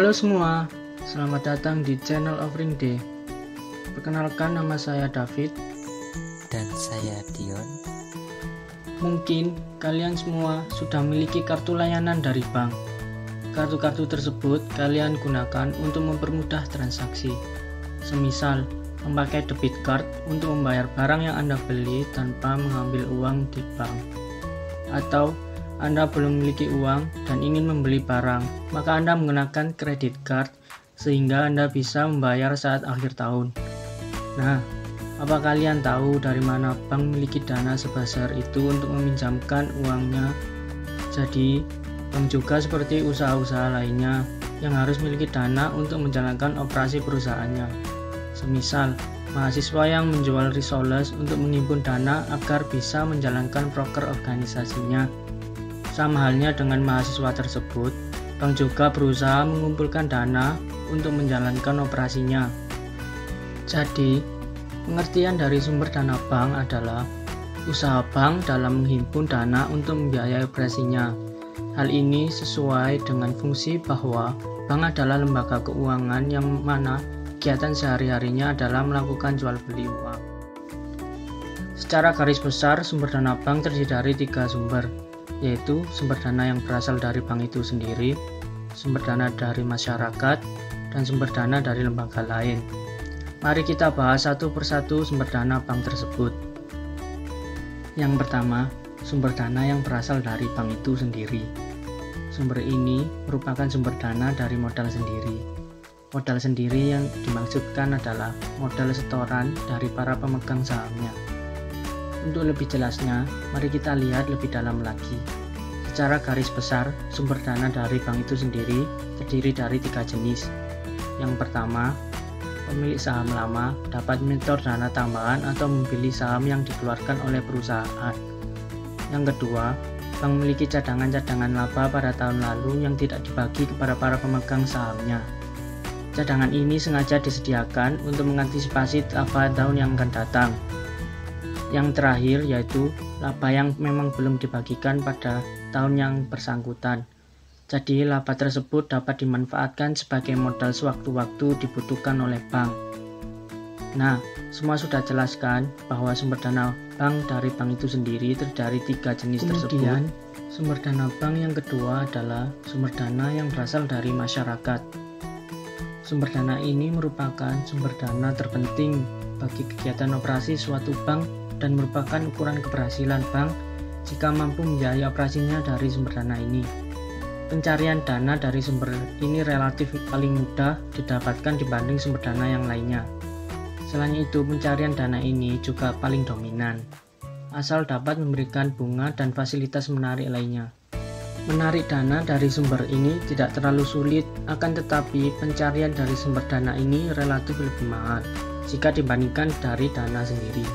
Halo semua, selamat datang di channel Offering Day. Perkenalkan, nama saya David. Dan saya Dion. Mungkin kalian semua sudah memiliki kartu layanan dari bank. Kartu-kartu tersebut kalian gunakan untuk mempermudah transaksi. Semisal, memakai debit card untuk membayar barang yang Anda beli tanpa mengambil uang di bank. Atau Anda belum memiliki uang dan ingin membeli barang, maka Anda menggunakan credit card sehingga Anda bisa membayar saat akhir tahun. Nah, apa kalian tahu dari mana bank memiliki dana sebesar itu untuk meminjamkan uangnya? Jadi, bank juga seperti usaha-usaha lainnya yang harus memiliki dana untuk menjalankan operasi perusahaannya. Semisal, mahasiswa yang menjual risoles untuk menghimpun dana agar bisa menjalankan proker organisasinya. Sama halnya dengan mahasiswa tersebut, bank juga berusaha mengumpulkan dana untuk menjalankan operasinya. Jadi, pengertian dari sumber dana bank adalah usaha bank dalam menghimpun dana untuk membiayai operasinya. Hal ini sesuai dengan fungsi bahwa bank adalah lembaga keuangan yang mana kegiatan sehari-harinya adalah melakukan jual beli uang. Secara garis besar, sumber dana bank terdiri dari 3 sumber, yaitu sumber dana yang berasal dari bank itu sendiri, sumber dana dari masyarakat, dan sumber dana dari lembaga lain. Mari kita bahas satu persatu sumber dana bank tersebut. Yang pertama, sumber dana yang berasal dari bank itu sendiri. Sumber ini merupakan sumber dana dari modal sendiri. Modal sendiri yang dimaksudkan adalah modal setoran dari para pemegang sahamnya. Untuk lebih jelasnya, mari kita lihat lebih dalam lagi. Secara garis besar, sumber dana dari bank itu sendiri terdiri dari 3 jenis. Yang pertama, pemilik saham lama dapat menyetor dana tambahan atau membeli saham yang dikeluarkan oleh perusahaan. Yang kedua, bank memiliki cadangan-cadangan laba pada tahun lalu yang tidak dibagi kepada para pemegang sahamnya. Cadangan ini sengaja disediakan untuk mengantisipasi laba tahun yang akan datang. Yang terakhir yaitu laba yang memang belum dibagikan pada tahun yang bersangkutan. Jadi laba tersebut dapat dimanfaatkan sebagai modal sewaktu-waktu dibutuhkan oleh bank. Nah, semua sudah jelaskan bahwa sumber dana bank dari bank itu sendiri terdiri dari 3 jenis tersebut. Kemudian, sumber dana bank yang kedua adalah sumber dana yang berasal dari masyarakat. Sumber dana ini merupakan sumber dana terpenting bagi kegiatan operasi suatu bank dan merupakan ukuran keberhasilan bank jika mampu membiayai operasinya dari sumber dana ini. Pencarian dana dari sumber ini relatif paling mudah didapatkan dibanding sumber dana yang lainnya. Selain itu, pencarian dana ini juga paling dominan, asal dapat memberikan bunga dan fasilitas menarik lainnya. Menarik dana dari sumber ini tidak terlalu sulit, akan tetapi pencarian dari sumber dana ini relatif lebih mahal jika dibandingkan dari dana sendiri.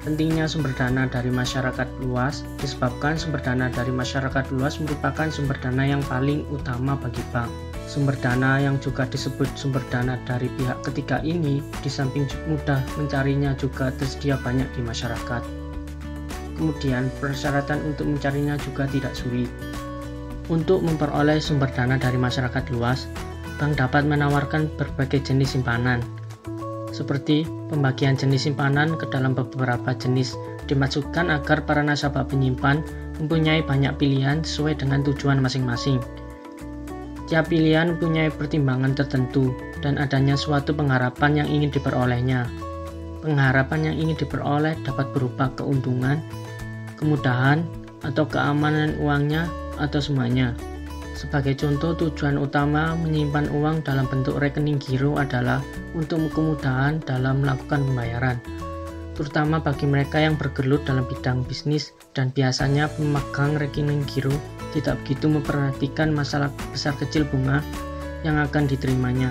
Pentingnya sumber dana dari masyarakat luas disebabkan sumber dana dari masyarakat luas merupakan sumber dana yang paling utama bagi bank. Sumber dana yang juga disebut sumber dana dari pihak ketiga ini di samping mudah mencarinya juga tersedia banyak di masyarakat. Kemudian persyaratan untuk mencarinya juga tidak sulit. Untuk memperoleh sumber dana dari masyarakat luas, bank dapat menawarkan berbagai jenis simpanan, seperti pembagian jenis simpanan ke dalam beberapa jenis dimaksudkan agar para nasabah penyimpan mempunyai banyak pilihan sesuai dengan tujuan masing-masing. Tiap pilihan mempunyai pertimbangan tertentu dan adanya suatu pengharapan yang ingin diperolehnya. Pengharapan yang ingin diperoleh dapat berupa keuntungan, kemudahan, atau keamanan uangnya, atau semuanya. Sebagai contoh, tujuan utama menyimpan uang dalam bentuk rekening giro adalah untuk kemudahan dalam melakukan pembayaran, terutama bagi mereka yang bergelut dalam bidang bisnis dan biasanya pemegang rekening giro tidak begitu memperhatikan masalah besar kecil bunga yang akan diterimanya.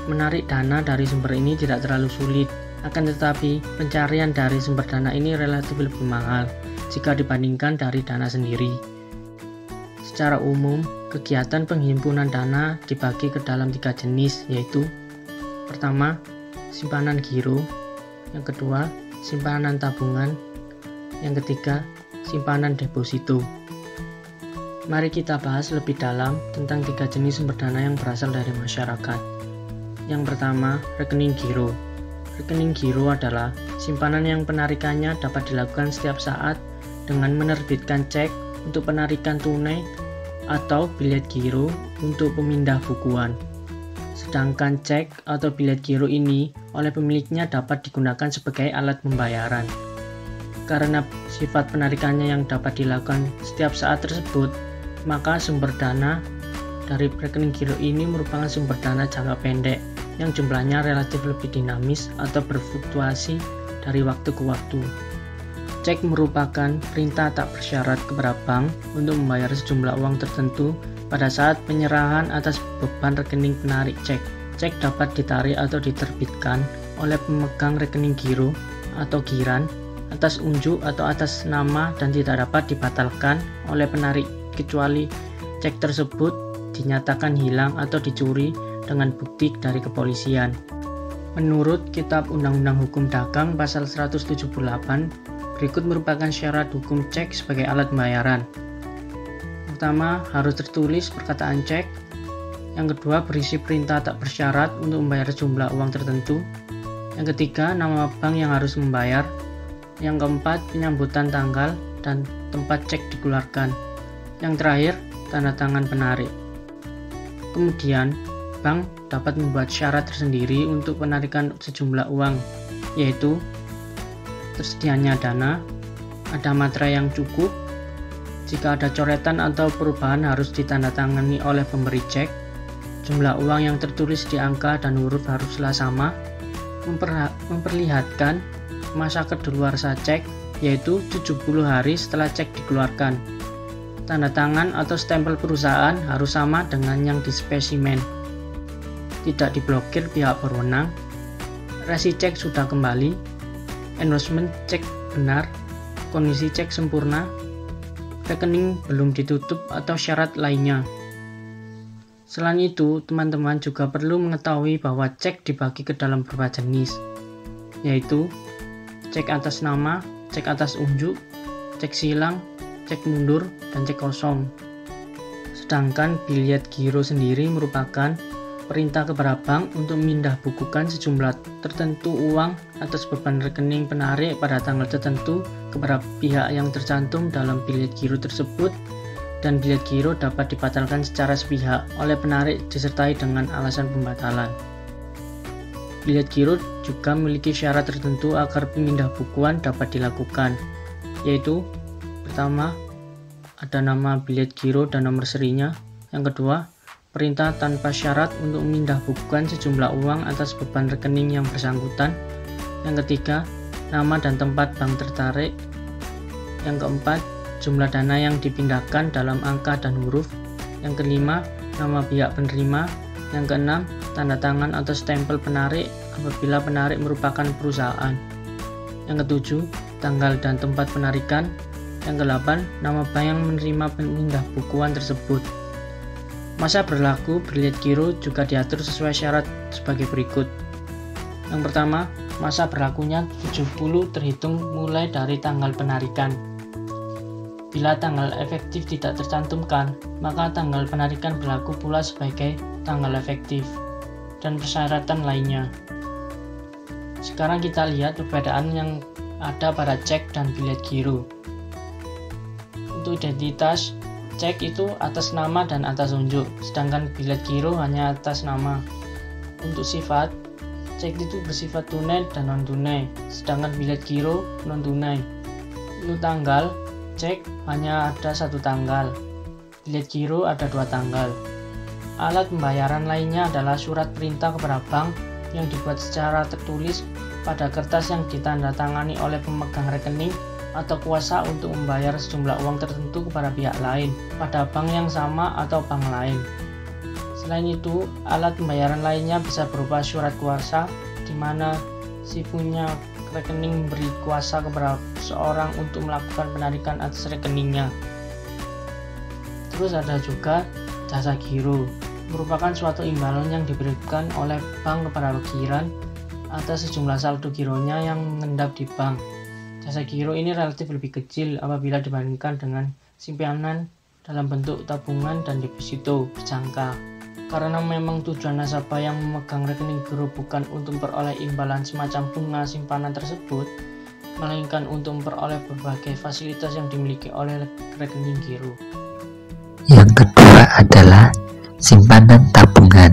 Menarik dana dari sumber ini tidak terlalu sulit, akan tetapi pencarian dari sumber dana ini relatif lebih mahal jika dibandingkan dari dana sendiri. Secara umum, kegiatan penghimpunan dana dibagi ke dalam 3 jenis, yaitu pertama, simpanan giro, yang kedua, simpanan tabungan, yang ketiga, simpanan deposito. Mari kita bahas lebih dalam tentang 3 jenis sumber dana yang berasal dari masyarakat. Yang pertama, rekening giro. Rekening giro adalah simpanan yang penarikannya dapat dilakukan setiap saat dengan menerbitkan cek untuk penarikan tunai atau bilet giro untuk pemindah bukuan. Sedangkan cek atau bilet giro ini oleh pemiliknya dapat digunakan sebagai alat pembayaran. Karena sifat penarikannya yang dapat dilakukan setiap saat tersebut, maka sumber dana dari rekening giro ini merupakan sumber dana jangka pendek yang jumlahnya relatif lebih dinamis atau berfluktuasi dari waktu ke waktu. Cek merupakan perintah tak bersyarat kepada bank untuk membayar sejumlah uang tertentu pada saat penyerahan atas beban rekening penarik cek. Cek dapat ditarik atau diterbitkan oleh pemegang rekening giro atau giran atas unjuk atau atas nama dan tidak dapat dibatalkan oleh penarik kecuali cek tersebut dinyatakan hilang atau dicuri dengan bukti dari kepolisian. Menurut Kitab Undang-Undang Hukum Dagang pasal 178, berikut merupakan syarat hukum cek sebagai alat pembayaran. Pertama, harus tertulis perkataan cek. Yang kedua, berisi perintah tak bersyarat untuk membayar jumlah uang tertentu. Yang ketiga, nama bank yang harus membayar. Yang keempat, penyambutan tanggal dan tempat cek dikeluarkan. Yang terakhir, tanda tangan penarik. Kemudian, bank dapat membuat syarat tersendiri untuk penarikan sejumlah uang, yaitu tersedianya dana, ada materai yang cukup, jika ada coretan atau perubahan harus ditandatangani oleh pemberi cek, jumlah uang yang tertulis di angka dan huruf haruslah sama, memperlihatkan masa kedaluarsa cek, yaitu 70 hari setelah cek dikeluarkan. Tanda tangan atau stempel perusahaan harus sama dengan yang di spesimen. Tidak diblokir pihak berwenang. Resi cek sudah kembali. Endorsement cek benar. Kondisi cek sempurna. Rekening belum ditutup atau syarat lainnya. Selain itu, teman-teman juga perlu mengetahui bahwa cek dibagi ke dalam beberapa jenis, yaitu cek atas nama, cek atas unjuk, cek silang, cek mundur, dan cek kosong. Sedangkan bilet giro sendiri merupakan perintah kepada bank untuk memindah bukukan sejumlah tertentu uang atas beban rekening penarik pada tanggal tertentu kepada pihak yang tercantum dalam bilet giro tersebut, dan bilet giro dapat dibatalkan secara sepihak oleh penarik disertai dengan alasan pembatalan. Bilet giro juga memiliki syarat tertentu agar pemindah bukuan dapat dilakukan, yaitu pertama, ada nama bilet giro dan nomor serinya. Yang kedua, perintah tanpa syarat untuk memindah bukukan sejumlah uang atas beban rekening yang bersangkutan. Yang ketiga, nama dan tempat bank tertarik. Yang keempat, jumlah dana yang dipindahkan dalam angka dan huruf. Yang kelima, nama pihak penerima. Yang keenam, tanda tangan atau stempel penarik apabila penarik merupakan perusahaan. Yang ketujuh, tanggal dan tempat penarikan. Yang ke-8, nama bank yang menerima pemindah bukuan tersebut. Masa berlaku bilet giro juga diatur sesuai syarat sebagai berikut. Yang pertama, masa berlakunya 70 terhitung mulai dari tanggal penarikan. Bila tanggal efektif tidak tercantumkan, maka tanggal penarikan berlaku pula sebagai tanggal efektif dan persyaratan lainnya. Sekarang kita lihat perbedaan yang ada pada cek dan bilet giro. Untuk identitas, cek itu atas nama dan atas unjuk, sedangkan bilet giro hanya atas nama. Untuk sifat, cek itu bersifat tunai dan non-tunai, sedangkan bilet giro non-tunai. Untuk tanggal, cek hanya ada 1 tanggal, bilet giro ada 2 tanggal. Alat pembayaran lainnya adalah surat perintah kepada bank yang dibuat secara tertulis pada kertas yang ditandatangani oleh pemegang rekening atau kuasa untuk membayar sejumlah uang tertentu kepada pihak lain pada bank yang sama atau bank lain. Selain itu, alat pembayaran lainnya bisa berupa surat kuasa di mana si punya rekening memberi kuasa kepada seorang untuk melakukan penarikan atas rekeningnya. Terus ada juga jasa giro, merupakan suatu imbalan yang diberikan oleh bank kepada giran atas sejumlah saldo gironya yang mengendap di bank. Jasa giro ini relatif lebih kecil apabila dibandingkan dengan simpanan dalam bentuk tabungan dan deposito berjangka. Karena memang tujuan nasabah yang memegang rekening giro bukan untuk memperoleh imbalan semacam bunga simpanan tersebut, melainkan untuk memperoleh berbagai fasilitas yang dimiliki oleh rekening giro. Yang kedua adalah simpanan tabungan.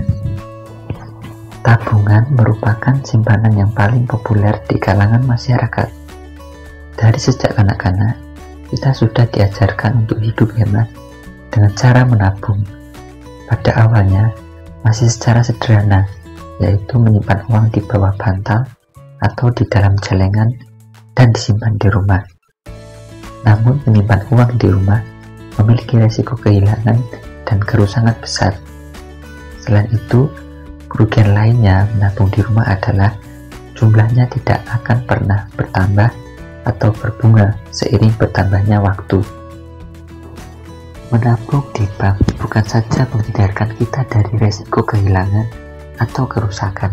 Tabungan merupakan simpanan yang paling populer di kalangan masyarakat. Dari sejak kanak-kanak, kita sudah diajarkan untuk hidup hemat dengan cara menabung. Pada awalnya, masih secara sederhana, yaitu menyimpan uang di bawah bantal atau di dalam celengan dan disimpan di rumah. Namun, menyimpan uang di rumah memiliki resiko kehilangan dan kerusakan besar. Selain itu, kerugian lainnya menabung di rumah adalah jumlahnya tidak akan pernah bertambah atau berbunga seiring bertambahnya waktu. Menabung di bank bukan saja menghindarkan kita dari resiko kehilangan atau kerusakan,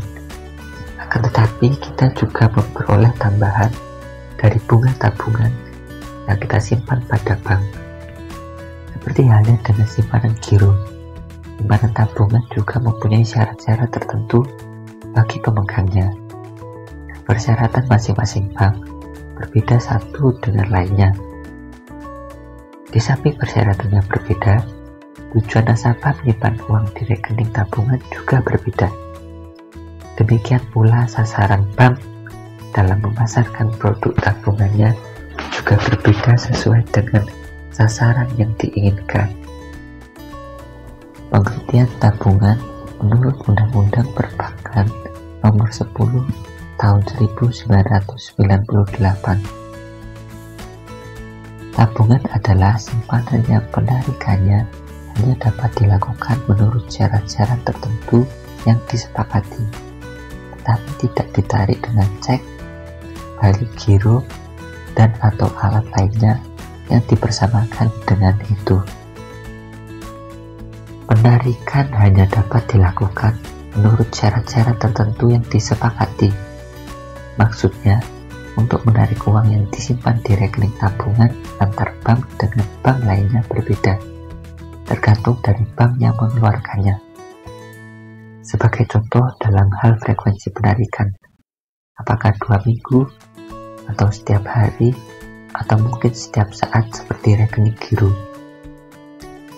akan tetapi kita juga memperoleh tambahan dari bunga tabungan yang kita simpan pada bank. Seperti halnya dengan simpanan giro, simpanan tabungan juga mempunyai syarat-syarat tertentu bagi pemegangnya. Persyaratan masing-masing bank berbeda satu dengan lainnya. Di samping persyaratannya berbeda, tujuan nasabah menyimpan uang di rekening tabungan juga berbeda. Demikian pula sasaran bank dalam memasarkan produk tabungannya juga berbeda sesuai dengan sasaran yang diinginkan. Pengertian tabungan menurut Undang-Undang Perbankan Nomor 10 Tahun 1998. Tabungan adalah simpanan yang penarikannya hanya dapat dilakukan menurut syarat-syarat tertentu yang disepakati, tetapi tidak ditarik dengan cek, balik giro, dan atau alat lainnya yang dipersamakan dengan itu. Penarikan hanya dapat dilakukan menurut syarat-syarat tertentu yang disepakati. Maksudnya, untuk menarik uang yang disimpan di rekening tabungan antar bank dengan bank lainnya berbeda, tergantung dari bank yang mengeluarkannya. Sebagai contoh dalam hal frekuensi penarikan, apakah 2 minggu, atau setiap hari, atau mungkin setiap saat seperti rekening giro.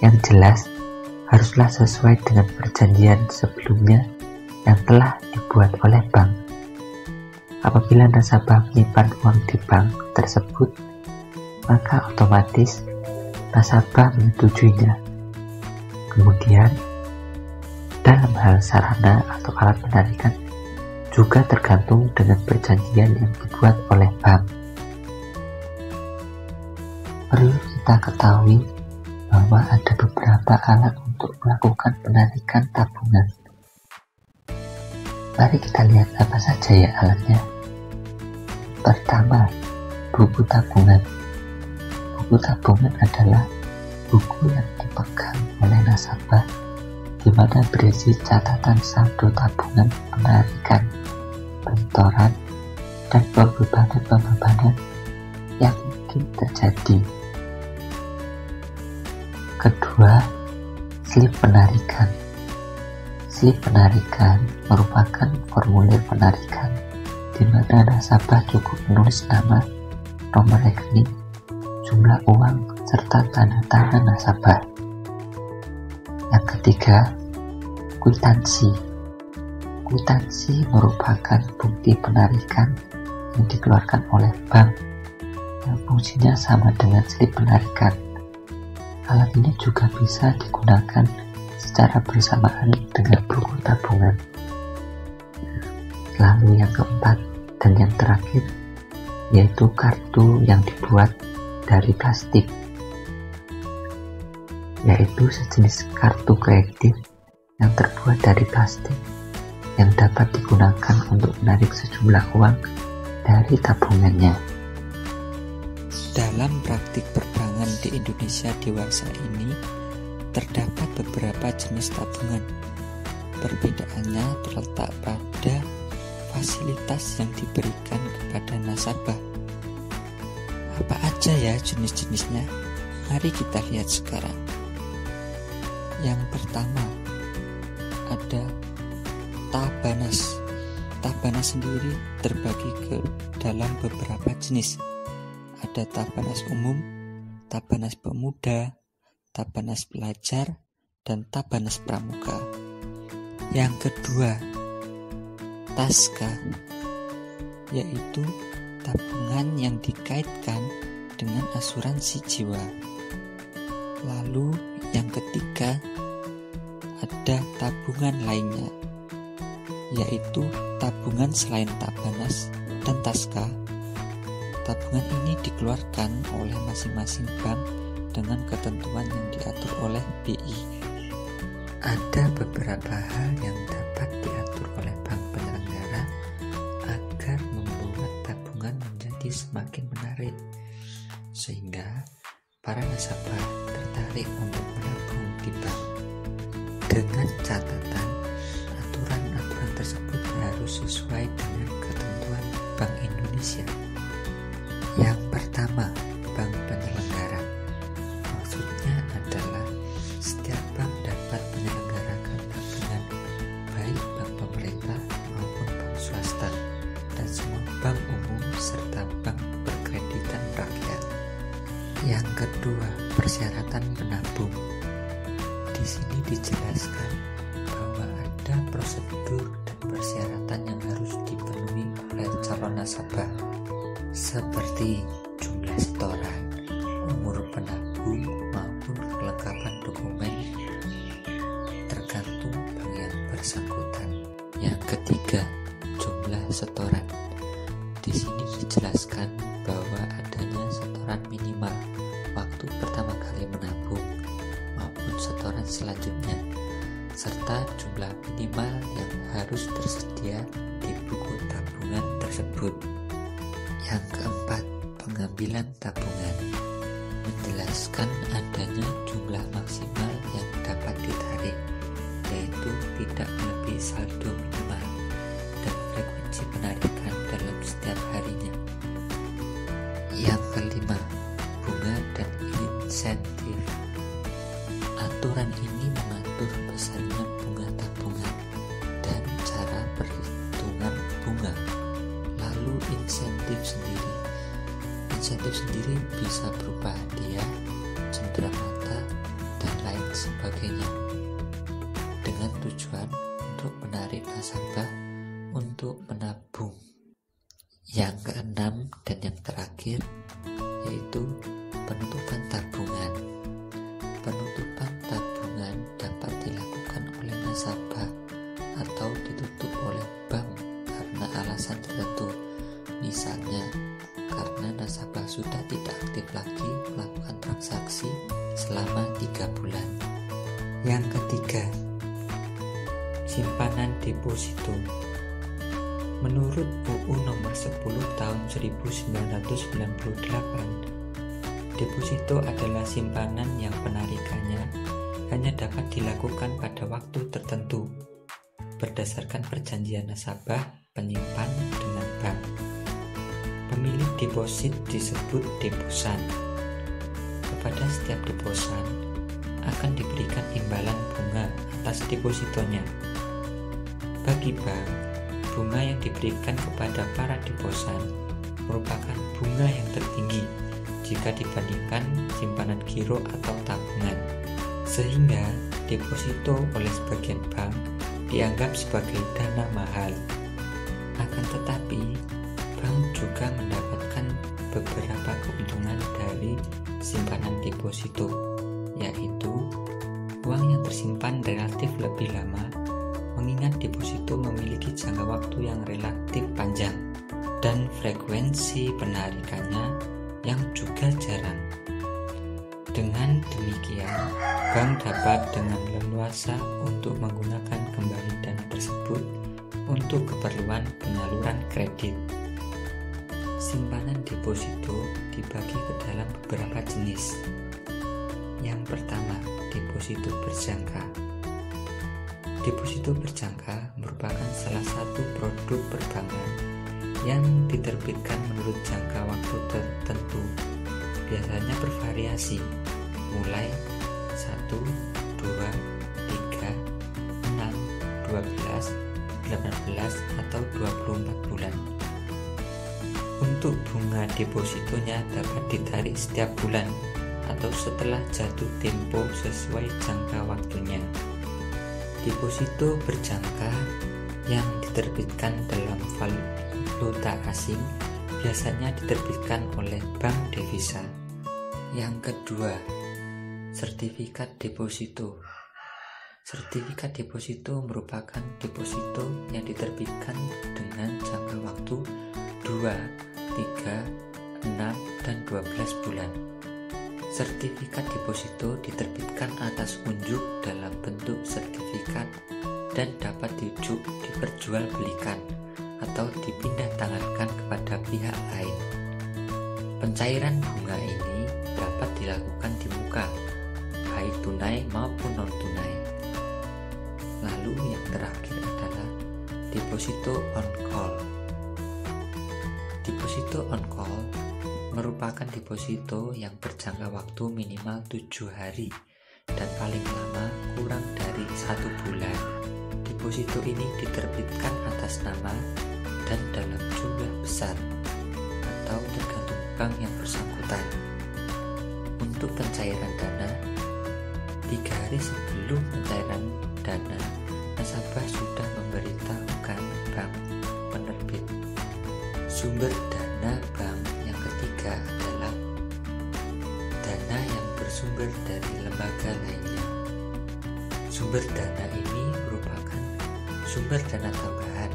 Yang jelas, haruslah sesuai dengan perjanjian sebelumnya yang telah dibuat oleh bank. Apabila nasabah menyimpan uang di bank tersebut, maka otomatis nasabah menyetujuinya. Kemudian, dalam hal sarana atau alat penarikan juga tergantung dengan perjanjian yang dibuat oleh bank. Perlu kita ketahui bahwa ada beberapa alat untuk melakukan penarikan tabungan. Mari kita lihat apa saja ya alatnya. Pertama, buku tabungan. Buku tabungan adalah buku yang dipegang oleh nasabah di mana berisi catatan saldo tabungan penarikan, penitoran, dan pembebanan yang mungkin terjadi. Kedua, slip penarikan. Slip penarikan merupakan formulir penarikan di mana nasabah cukup menulis nama, nomor rekening, jumlah uang, serta tanda tangan nasabah. Yang ketiga, kwitansi. Kwitansi merupakan bukti penarikan yang dikeluarkan oleh bank yang fungsinya sama dengan slip penarikan. Alat ini juga bisa digunakan secara bersamaan dengan buku tabungan. Lalu yang keempat dan yang terakhir, yaitu kartu yang dibuat dari plastik, yaitu sejenis kartu kredit yang terbuat dari plastik yang dapat digunakan untuk menarik sejumlah uang dari tabungannya. Dalam praktik perbankan di Indonesia dewasa ini, terdapat beberapa jenis tabungan. Perbedaannya terletak pada fasilitas yang diberikan kepada nasabah. Apa aja ya jenis-jenisnya? Mari kita lihat sekarang. Yang pertama ada Tabanas. Tabanas sendiri terbagi ke dalam beberapa jenis. Ada Tabanas umum, Tabanas pemuda, Tabanas pelajar, dan Tabanas pramuka. Yang kedua, Taska, yaitu tabungan yang dikaitkan dengan asuransi jiwa. Lalu yang ketiga, ada tabungan lainnya, yaitu tabungan selain Tabanas dan Taska. Tabungan ini dikeluarkan oleh masing-masing bank dengan ketentuan yang diatur oleh BI. Ada beberapa hal yang dapat diatur oleh bank penyelenggara agar membuat tabungan menjadi semakin menarik, sehingga para nasabah tertarik untuk menabung di bank. Dengan catatan, aturan-aturan tersebut harus sesuai dengan ketentuan Bank Indonesia. Yang pertama, bank penyelenggara. Maksudnya adalah setiap bank dapat menyelenggarakan tabungan, baik bank pemerintah maupun bank swasta, dan semua bank umum serta bank berkreditan rakyat. Yang kedua, persyaratan menabung. Di sini dijelaskan bahwa ada prosedur dan persyaratan yang harus dipenuhi oleh calon nasabah, seperti jumlah setoran, umur penabung, maupun kelengkapan dokumen tergantung bank yang bersangkutan. Yang ketiga, jumlah setoran. Di sini dijelaskan bahwa adanya setoran minimal waktu pertama kali menabung maupun setoran selanjutnya, serta jumlah minimal yang harus tersedia di buku tabungan tersebut. Yang keempat, pengambilan tabungan. Menjelaskan adanya jumlah maksimal yang dapat ditarik, yaitu tidak melebihi saldo minimal dan frekuensi penarikan dalam setiap harinya. Yang kelima, bunga dan insentif. Aturan ini mengatur besarnya bunga tabungan dan cara perhitungan bunga. Lalu insentif sendiri. Insentif sendiri bisa berupa hadiah, cenderamata, dan lain sebagainya, dengan tujuan untuk menarik nasabah untuk menabung. Yang keenam dan yang terakhir, yaitu penutupan tabungan. Penutupan tabungan dapat dilakukan oleh nasabah atau ditutup oleh bank karena alasan tertentu, misalnya karena nasabah sudah tidak aktif lagi melakukan transaksi selama 3 bulan. Yang ketiga, simpanan deposito. Menurut UU nomor 10 tahun 1998, deposito adalah simpanan yang penarikannya hanya dapat dilakukan pada waktu tertentu berdasarkan perjanjian nasabah penyimpan dengan bank. Pemilik deposit disebut deposan. Kepada setiap deposan akan diberikan imbalan bunga atas depositonya. Bagi bank, bunga yang diberikan kepada para deposan merupakan bunga yang tertinggi jika dibandingkan simpanan giro atau tabungan, sehingga deposito oleh sebagian bank dianggap sebagai dana mahal. Akan tetapi, bank juga mendapatkan beberapa keuntungan dari simpanan deposito, yaitu uang yang tersimpan relatif lebih lama, mengingat deposito memiliki jangka waktu yang relatif panjang, dan frekuensi penarikannya yang juga jarang. Dengan demikian, bank dapat dengan leluasa untuk menggunakan kembali dana tersebut untuk keperluan penyaluran kredit. Simpanan deposito dibagi ke dalam beberapa jenis. Yang pertama, deposito berjangka. Deposito berjangka merupakan salah satu produk perbankan yang diterbitkan menurut jangka waktu tertentu, biasanya bervariasi mulai 1, 2, 3, 6, 12, 18 atau 24 bulan. Untuk bunga depositonya dapat ditarik setiap bulan atau setelah jatuh tempo sesuai jangka waktunya. Deposito berjangka yang diterbitkan dalam valuta asing biasanya diterbitkan oleh bank devisa. Yang kedua, sertifikat deposito. Sertifikat deposito merupakan deposito yang diterbitkan dengan jangka waktu 2, 3, 6, dan 12 bulan. Sertifikat deposito diterbitkan atas unjuk dalam bentuk sertifikat dan dapat diperjualbelikan atau dipindah tangankan kepada pihak lain. Pencairan bunga ini dapat dilakukan di muka, baik tunai maupun non-tunai. Lalu yang terakhir adalah deposito on call. Deposito on call merupakan deposito yang berjangka waktu minimal 7 hari dan paling lama kurang dari 1 bulan. Deposito ini diterbitkan atas nama dan dalam jumlah besar atau tergantung bank yang bersangkutan. Untuk pencairan dana, 3 hari sebelum pencairan dana, nasabah sudah memberitahukan bank penerbit. Sumber dana bank yang ketiga adalah dana yang bersumber dari lembaga lainnya. Sumber dana ini merupakan sumber dana tambahan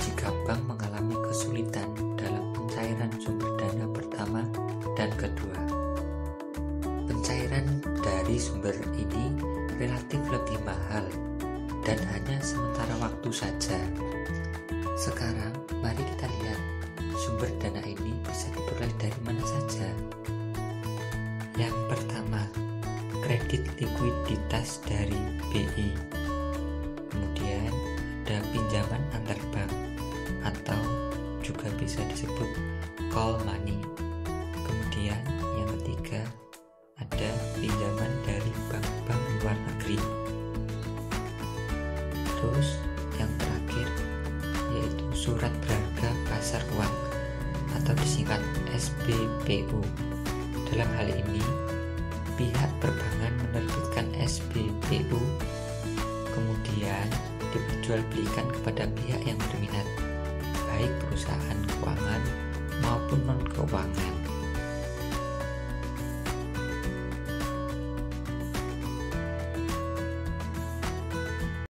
jika bank mengalami kesulitan dalam pencairan sumber dana pertama dan kedua. Pencairan dari sumber ini relatif lebih mahal dan hanya sementara waktu saja. Sekarang mari kita lihat sumber dana ini bisa diperoleh dari mana saja. Yang pertama, kredit likuiditas dari BI. Kemudian ada pinjaman antar bank atau juga bisa disebut call money. Kemudian yang ketiga, ada pinjaman dari bank-bank luar negeri. Terus yang terakhir yaitu surat berharga pasar uang atau disingkat SBPU. Dalam hal ini, pihak perbankan menerbitkan SBPU, kemudian diperjualbelikan kepada pihak yang berminat, baik perusahaan keuangan maupun non-keuangan.